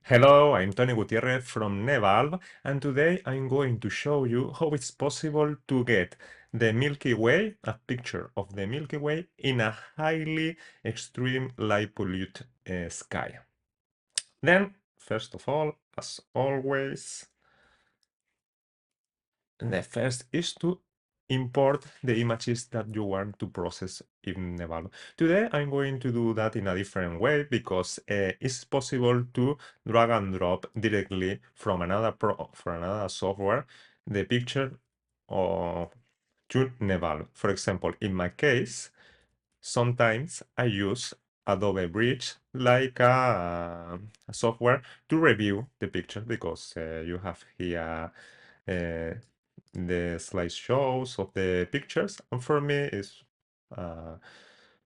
Hello, I'm Tony Gutierrez from Nebulb, and today I'm going to show you how it's possible to get the Milky Way, a picture of the Milky Way, in a highly extreme light polluted sky. Then, first of all, as always, the first is to import the images that you want to process in Nebulb. Today I'm going to do that in a different way because it's possible to drag and drop directly from another software the picture or to Nebulb. For example, in my case, sometimes I use Adobe Bridge like a software to review the picture because you have here uh, the slideshows of the pictures, and uh,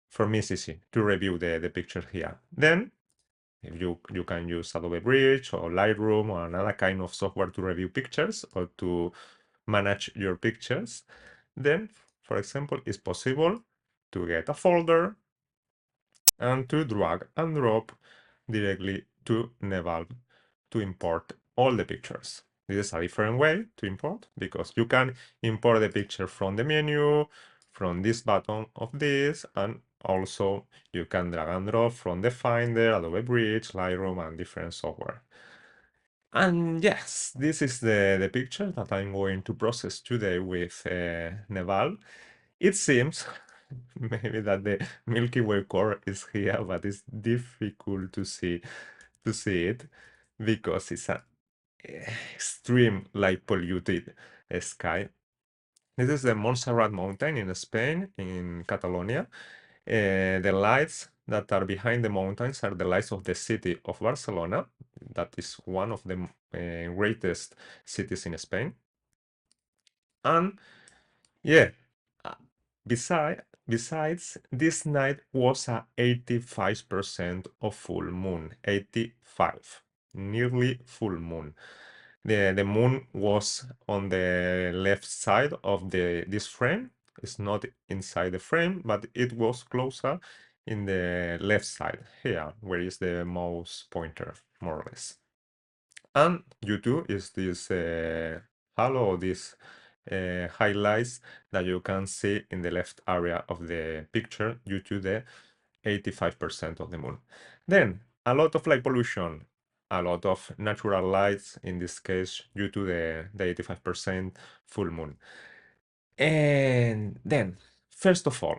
for me it's easy to review the picture here. Then if you can use Adobe Bridge or Lightroom or another kind of software to review pictures or to manage your pictures. Then, for example, it's possible to get a folder and to drag and drop directly to Nebulb to import all the pictures. This is a different way to import because you can import the picture from the menu, from this button of this, and also you can drag and drop from the Finder, Adobe Bridge, Lightroom, and different software. And yes, this is the picture that I'm going to process today with Nebulb. It seems maybe that the Milky Way core is here, but it's difficult to see it because it's an extreme light polluted sky. This is the Montserrat mountain in Spain, in Catalonia. The lights that are behind the mountains are the lights of the city of Barcelona. That is one of the greatest cities in Spain. And yeah, uh, besides, this night was a 85% of full moon. 85, nearly full moon. The moon was on the left side of this frame. It's not inside the frame, but it was closer in the left side here, where is the mouse pointer, more or less. And U2 is this halo, these highlights that you can see in the left area of the picture due to the 85% of the moon. Then a lot of light pollution, a lot of natural lights, in this case due to the 85% full moon. And then, first of all,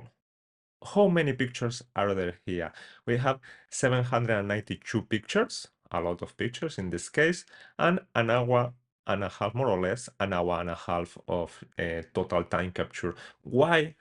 how many pictures are there here? We have 792 pictures, a lot of pictures in this case, and an hour and a half, more or less, an hour and a half of total time capture. Why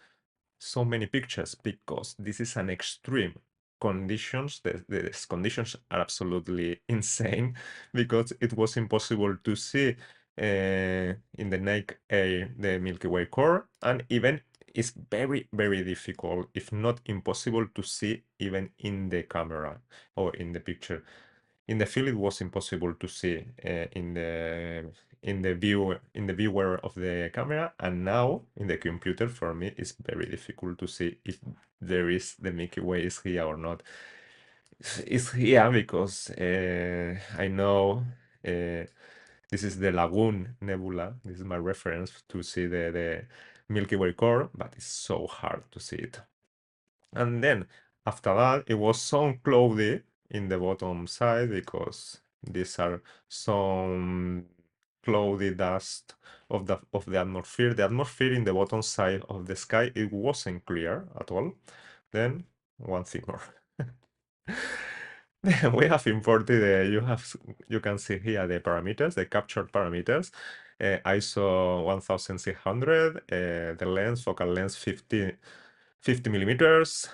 so many pictures? Because this is an extreme conditions. The conditions are absolutely insane because it was impossible to see in the naked air the Milky Way core, and even it's very, very difficult, if not impossible, to see even in the camera or in the picture. In the field, it was impossible to see in the viewer of the camera, and now in the computer, for me, it's very difficult to see if there is the Milky Way is here or not. It's here because I know this is the Lagoon Nebula. This is my reference to see the Milky Way core, but it's so hard to see it. And then after that, it was some cloudy in the bottom side because these are some cloudy dust of the atmosphere. The atmosphere in the bottom side of the sky, it wasn't clear at all. Then one thing more. Then we have imported you can see here the parameters, the captured parameters. ISO 1600, the lens, focal length 50 millimeters,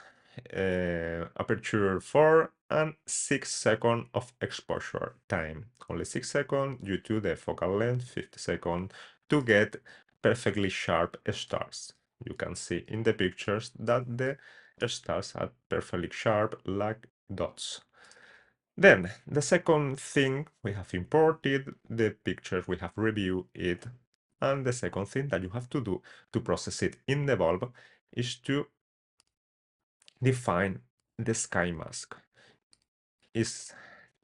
aperture 4, and 6 seconds of exposure time. Only 6 seconds due to the focal length, 50 seconds to get perfectly sharp stars. You can see in the pictures that the stars are perfectly sharp like dots. Then the second thing, we have imported the pictures, we have reviewed it, and the second thing that you have to do to process it in Nebulb is to define the sky mask. Is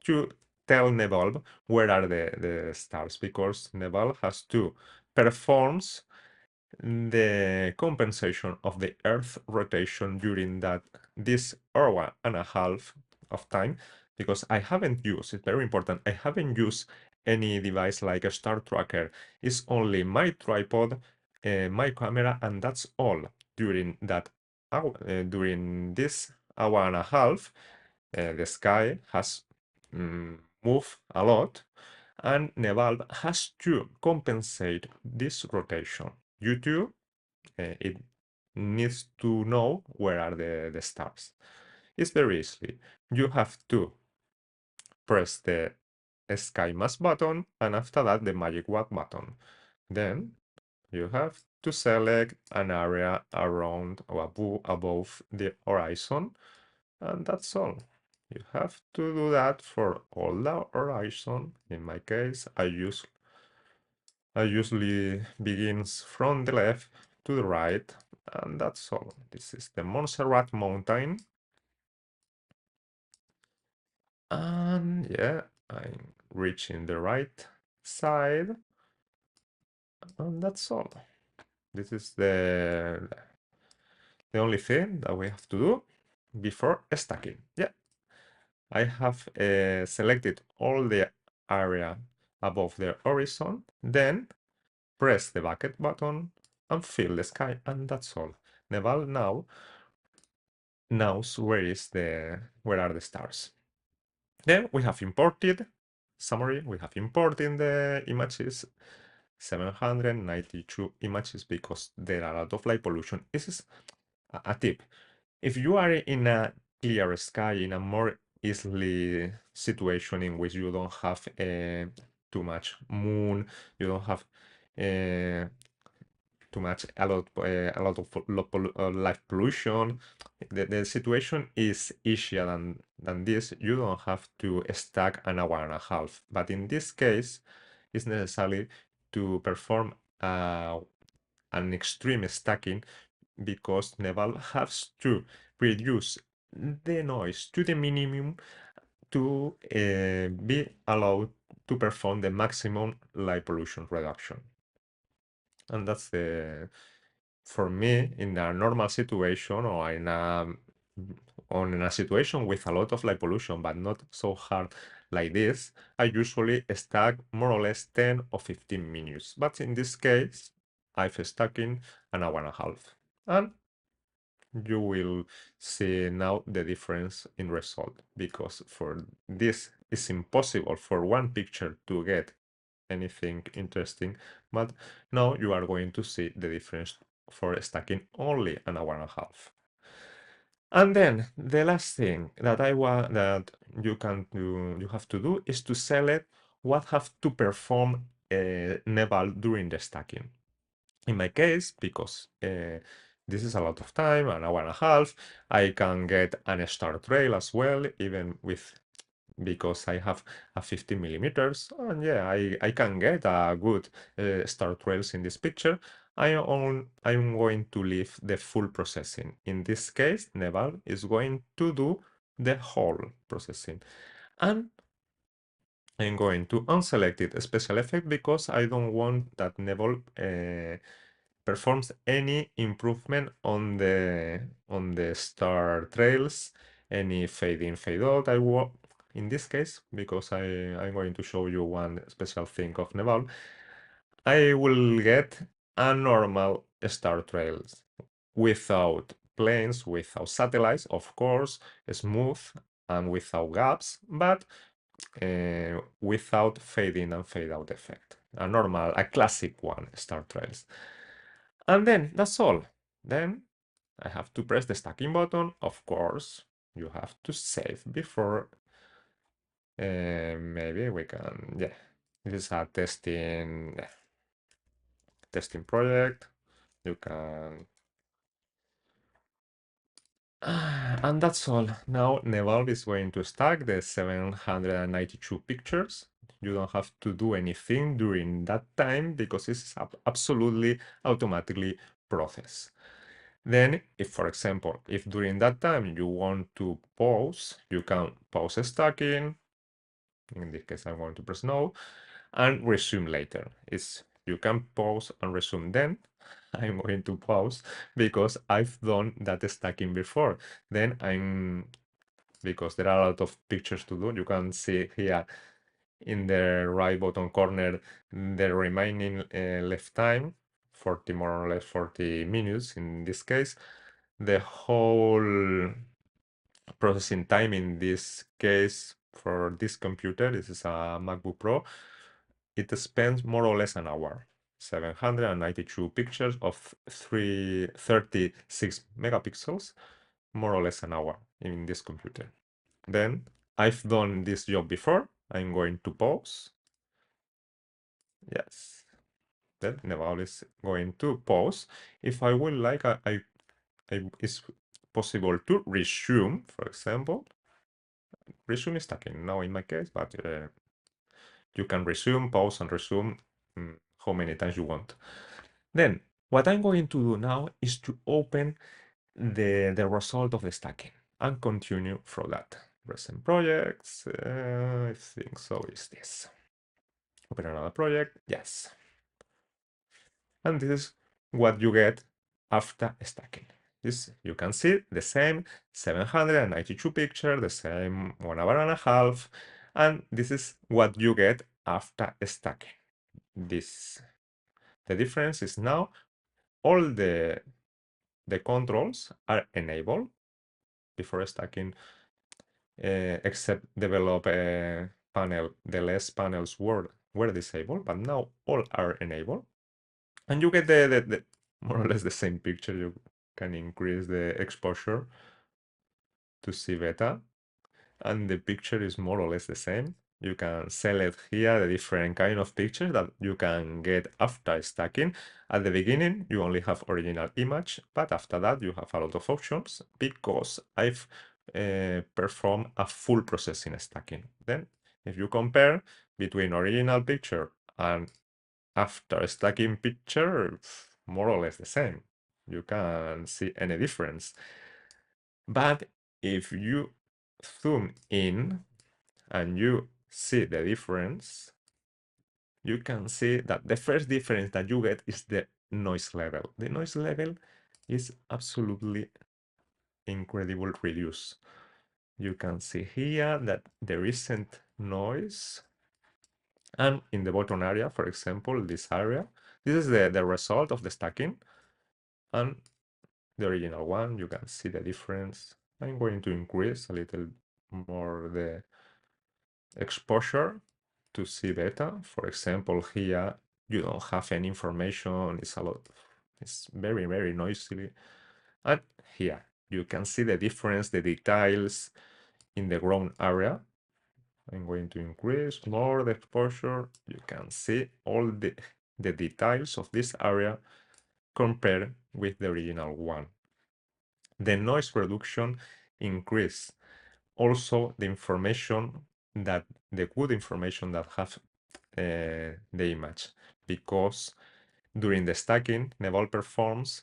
to tell Nebulb where are the stars, because Nebulb has to performs the compensation of the Earth rotation during this hour and a half of time, because I haven't used, it's very important, I haven't used any device like a star tracker. It's only my tripod, my camera, and that's all. During that hour, during this hour and a half, the sky has moved a lot, and Nebulb has to compensate this rotation. YouTube, it needs to know where are the stars. It's very easy. You have to press the sky mask button, and after that the magic wand button. Then you have to select an area around or above the horizon, and that's all. You have to do that for all the horizon. In my case, I usually begins from the left to the right, and that's all. This is the Montserrat mountain. And yeah, I'm reaching the right side, and that's all. This is the only thing that we have to do before stacking. Yeah, I have selected all the area above the horizon, then press the bucket button and fill the sky, and that's all. Nebulb now knows where are the stars. Then we have imported, summary, we have imported the images, 792 images, because there are a lot of light pollution. This is a tip. If you are in a clear sky, in a more easily situation in which you don't have too much moon, you don't have too much a lot of light pollution, the situation is easier than this. You don't have to stack an hour and a half, but in this case it's necessary to perform an extreme stacking, because Nebulb has to reduce the noise to the minimum to be allowed to perform the maximum light pollution reduction. And that's for me, in a normal situation, or in a situation with a lot of light pollution, but not so hard like this, I usually stack more or less 10 or 15 minutes. But in this case, I've stacking an hour and a half. And you will see now the difference in result, because for this it's impossible for one picture to get anything interesting, but now you are going to see the difference for stacking only an hour and a half. And then the last thing that you have to do is to select what have to perform Nebulb during the stacking. In my case, because this is a lot of time, an hour and a half, I can get an star trail as well, even with, because I have a 50 millimeters, and yeah, I can get a good star trails in this picture. I'm going to leave the full processing. In this case, Nebulb is going to do the whole processing. And I'm going to unselect it special effect, because I don't want that Nebulb performs any improvement on the star trails, any fade in, fade out. In this case, because I'm going to show you one special thing of Nebulb, I will get a normal star trails without planes, without satellites, of course, smooth and without gaps, but without fade in and fade out effect. A classic one, star trails. And then that's all. Then I have to press the stacking button. Of course, you have to save before. Maybe we can, yeah. This is a testing project. You can. And that's all. Now Nebulb is going to stack the 792 pictures. You don't have to do anything during that time, because it's absolutely automatically processed. Then, if for example, if during that time you want to pause, you can pause stacking, In this case, I'm going to press no and resume later. You can pause and resume then. I'm going to pause because I've done that stacking before. Then because there are a lot of pictures to do. You can see here in the right bottom corner the remaining left time, 40 more or less 40 minutes in this case. The whole processing time in this case for this computer, this is a MacBook Pro, it spends more or less an hour. 792 pictures of 36 megapixels, more or less an hour in this computer. Then I've done this job before. I'm going to pause. Yes. Then Nebulb is going to pause. If I would like, it's possible to resume, for example. Resume is stacking now in my case, but you can resume, pause, and resume how many times you want. Then what I'm going to do now is to open the result of the stacking and continue from that. Recent projects, I think so is this. Open another project, yes. And this is what you get after stacking. This, you can see the same 792 pictures, the same 1 hour and a half, and this is what you get after stacking. The difference is now all the controls are enabled before stacking, except develop panel. The less panels were disabled, but now all are enabled. And you get the more or less the same picture. You can increase the exposure to see better, and the picture is more or less the same. You can select here the different kind of pictures that you can get after stacking. At the beginning, you only have original image, but after that, you have a lot of options because I've performed a full processing stacking. Then, if you compare between original picture and after stacking picture, more or less the same. You can't see any difference. But if you zoom in and you see the difference, you can see that the first difference that you get is the noise level. The noise level is absolutely incredible reduced. You can see here that there isn't noise. And in the bottom area, for example, this area, this is the result of the stacking. And the original one, you can see the difference. I'm going to increase a little more the exposure to see better. For example, here you don't have any information. It's very, very noisy. And here you can see the difference, the details in the ground area. I'm going to increase more the exposure. You can see all the details of this area compared with the original one. The noise reduction increase. Also, the good information that have the image, because during the stacking, Nebulb performs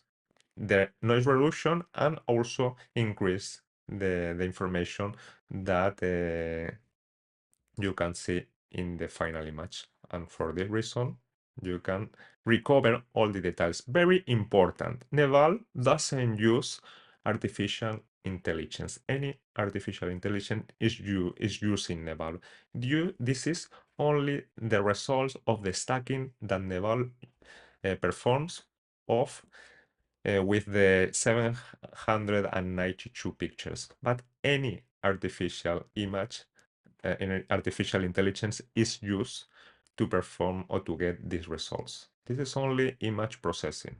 the noise reduction and also increase the information that you can see in the final image. And for this reason, you can recover all the details. Very important. Nebulb doesn't use artificial intelligence. Any artificial intelligence is using Nebulb. This is only the results of the stacking that Nebulb performs with the 792 pictures. But any artificial image in artificial intelligence is used to perform or to get these results. This is only image processing.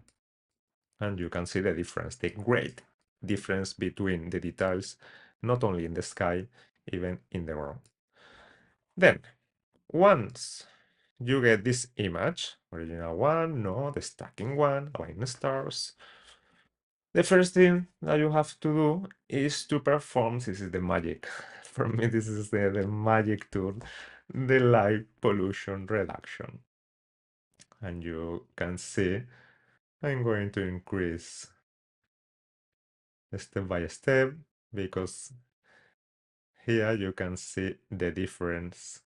And you can see the difference, the great difference between the details, not only in the sky, even in the ground. Then, once you get this image, original one, no, the stacking one, align stars, the first thing that you have to do is to perform, this is the magic. For me, this is the magic tool, the light pollution reduction. And you can see, I'm going to increase step by step because here you can see the difference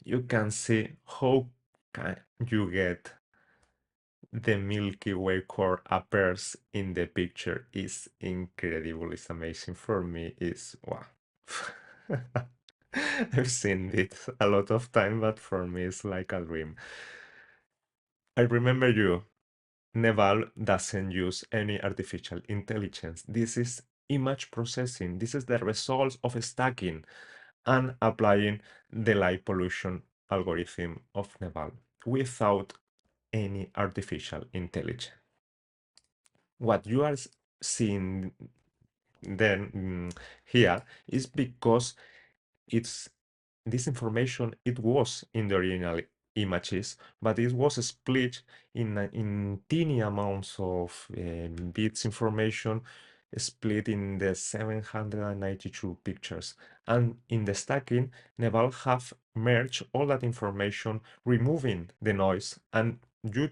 you can see how can you get the Milky Way core appears in the picture is incredible. It's amazing for me. It's wow. I've seen it a lot of time, but for me it's like a dream. I remember you. Nebulb doesn't use any artificial intelligence. This is image processing. This is the result of stacking and applying the light pollution algorithm of Nebulb without any artificial intelligence. What you are seeing then here is because it's this information it was in the original images, but it was split in teeny amounts of bits information split in the 792 pictures. And in the stacking, Nebulb have merged all that information, removing the noise, and you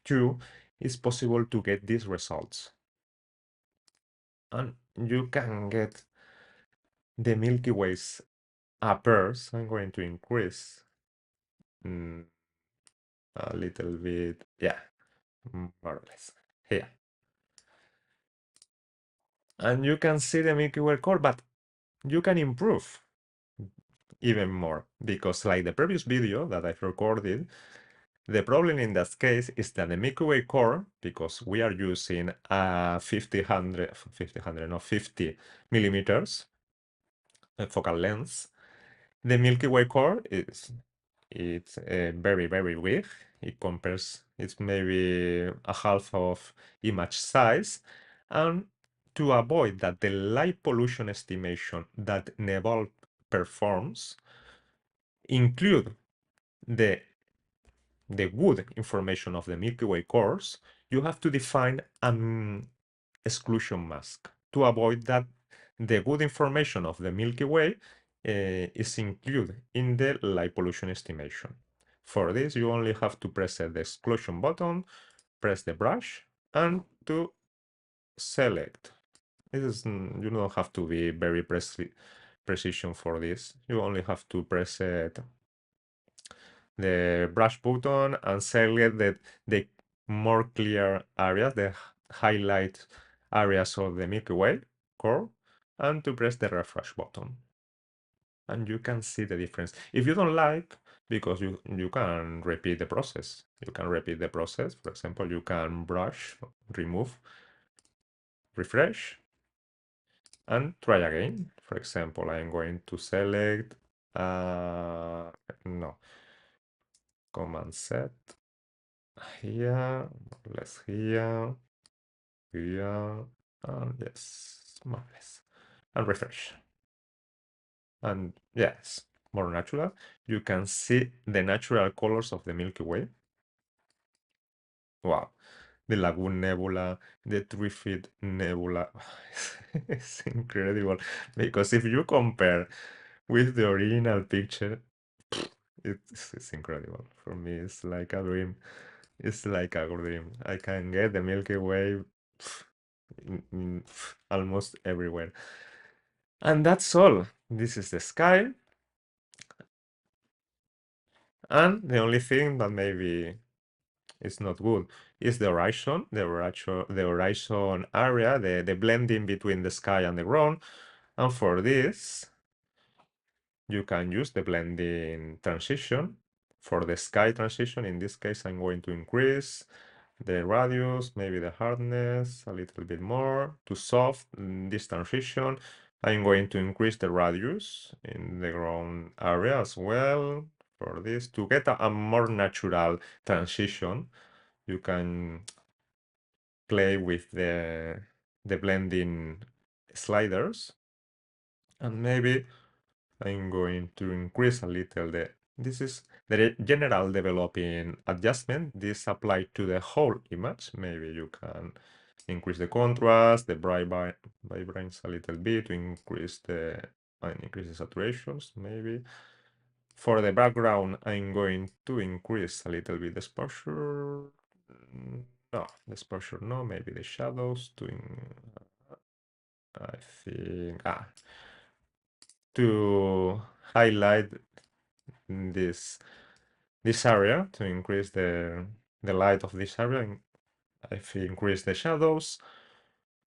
too is possible to get these results. And you can get the Milky Way's appears. I'm going to increase a little bit, yeah, more or less here. And you can see the Milky Way core, but you can improve even more because like the previous video that I've recorded, the problem in that case is that the Milky Way core, because we are using a 50 millimeters focal length, the Milky Way core is it's very big. It compares it's maybe a half of image size, and to avoid that the light pollution estimation that Nebulb performs include the good information of the Milky Way cores, you have to define an exclusion mask to avoid that the good information of the Milky Way is included in the light pollution estimation. For this, you only have to press the exclusion button, press the brush, and to select. This is, you don't have to be very precision for this. You only have to press the brush button and select the more clear areas, the highlight areas of the Milky Way core, and to press the refresh button. And you can see the difference. If you don't like, because you can repeat the process. You can repeat the process. For example, you can brush, remove, refresh, and try again. For example, I'm going to select, no, command set here, less here, and yes, more or less, and refresh. And yes, more natural. You can see the natural colors of the Milky Way. Wow, the Lagoon Nebula, the Trifid Nebula. It's incredible because if you compare with the original picture, it's incredible. For me, it's like a dream. It's like a dream. I can get the Milky Way almost everywhere. And that's all. This is the sky. And the only thing that maybe is not good is the horizon, the horizon area, the blending between the sky and the ground. And for this, you can use the blending transition. For the sky transition, in this case, I'm going to increase the radius, maybe the hardness a little bit more to soften this transition. I'm going to increase the radius in the ground area as well for this to get a more natural transition. You can play with the blending sliders, and maybe I'm going to increase a little this is the general developing adjustment. This applied to the whole image. Maybe you can increase the contrast, the vibrance a little bit to increase the saturations. Maybe for the background, I'm going to increase a little bit the exposure. No, the exposure no. Maybe the shadows I think to highlight this area to increase the light of this area. And if I increase the shadows,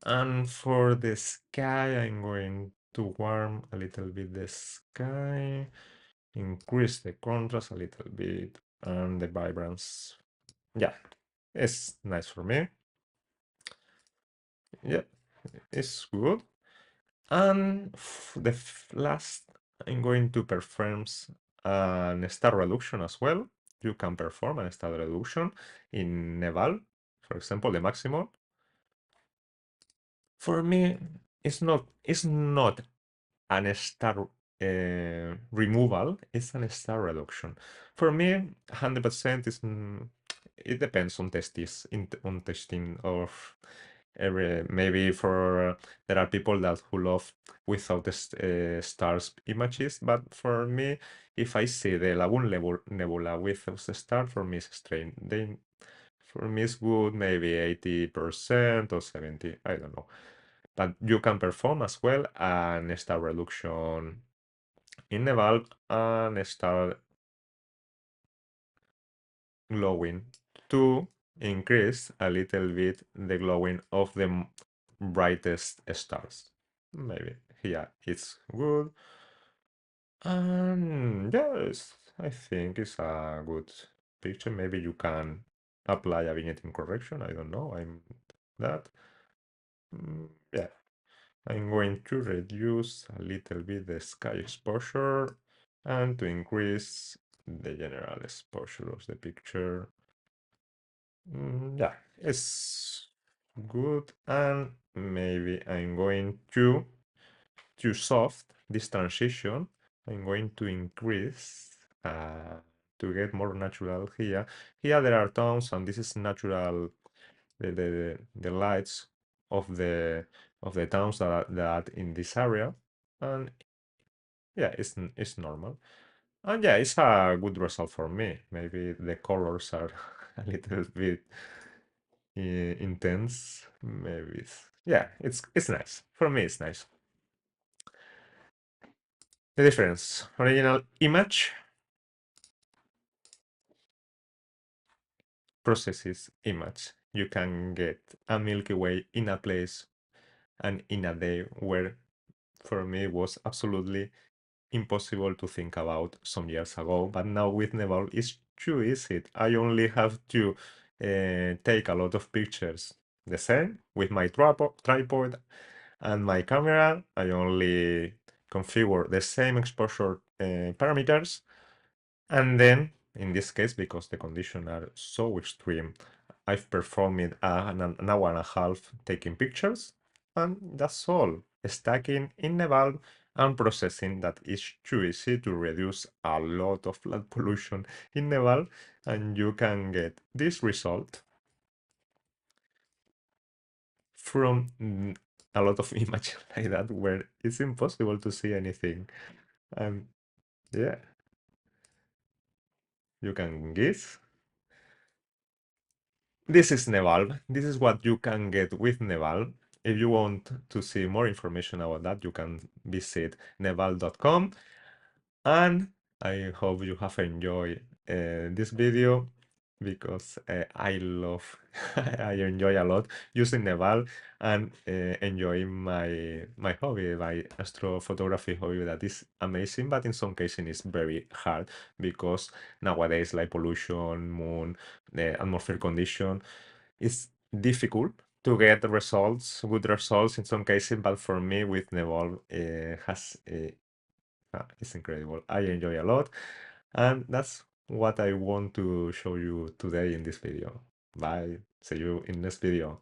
and for the sky, I'm going to warm a little bit the sky, increase the contrast a little bit, and the vibrance. Yeah, it's nice for me. Yeah, it's good. And the last, I'm going to perform an star reduction as well. You can perform a star reduction in Nebulb, for example, the maximum. For me, it's not an star removal, it's an star reduction. For me, 100% is it depends on on testing of every maybe for there are people that who love without the stars images, but for me, if I see the Lagoon Nebula with the star, for me it's strange. For me it's good, maybe 80% or 70, I don't know. But you can perform as well an star reduction in the bulb and start glowing to increase a little bit the glowing of the brightest stars. Maybe here it's good. And yes, I think it's a good picture. Maybe you can apply a vignetting correction. I don't know. I'm that. Yeah. I'm going to reduce a little bit the sky exposure and to increase the general exposure of the picture. Yeah, it's good. And maybe I'm going to soft this transition. I'm going to increase to get more natural here. Here there are tones, and this is natural. The lights of the towns that in this area, and yeah, it's normal. And yeah, it's a good result for me. Maybe the colors are a little bit intense. Maybe yeah, it's nice. For me, it's nice. The difference: original image, processes image. You can get a Milky Way in a place and in a day where, for me, was absolutely impossible to think about some years ago. But now with Nebulb, it's too easy. I only have to take a lot of pictures the same with my tripod and my camera. I only configure the same exposure parameters. And then, in this case, because the conditions are so extreme, I've performed an hour and a half taking pictures, and that's all. Stacking in the bulb and processing that is too easy to reduce a lot of light pollution in the bulb, and you can get this result from a lot of images like that where it's impossible to see anything. And yeah, you can guess. This is Nebulb. This is what you can get with Nebulb. If you want to see more information about that, you can visit nebulb.com. And I hope you have enjoyed this video because I love, I enjoy a lot using Nebulb and enjoying my hobby, my astrophotography hobby that is amazing, but in some cases it's very hard because nowadays light pollution, moon, the atmosphere condition, it's difficult to get the results, good results in some cases, but for me with Nebulb has it's incredible. I enjoy a lot, and that's what I want to show you today in this video. Bye. See you in next video.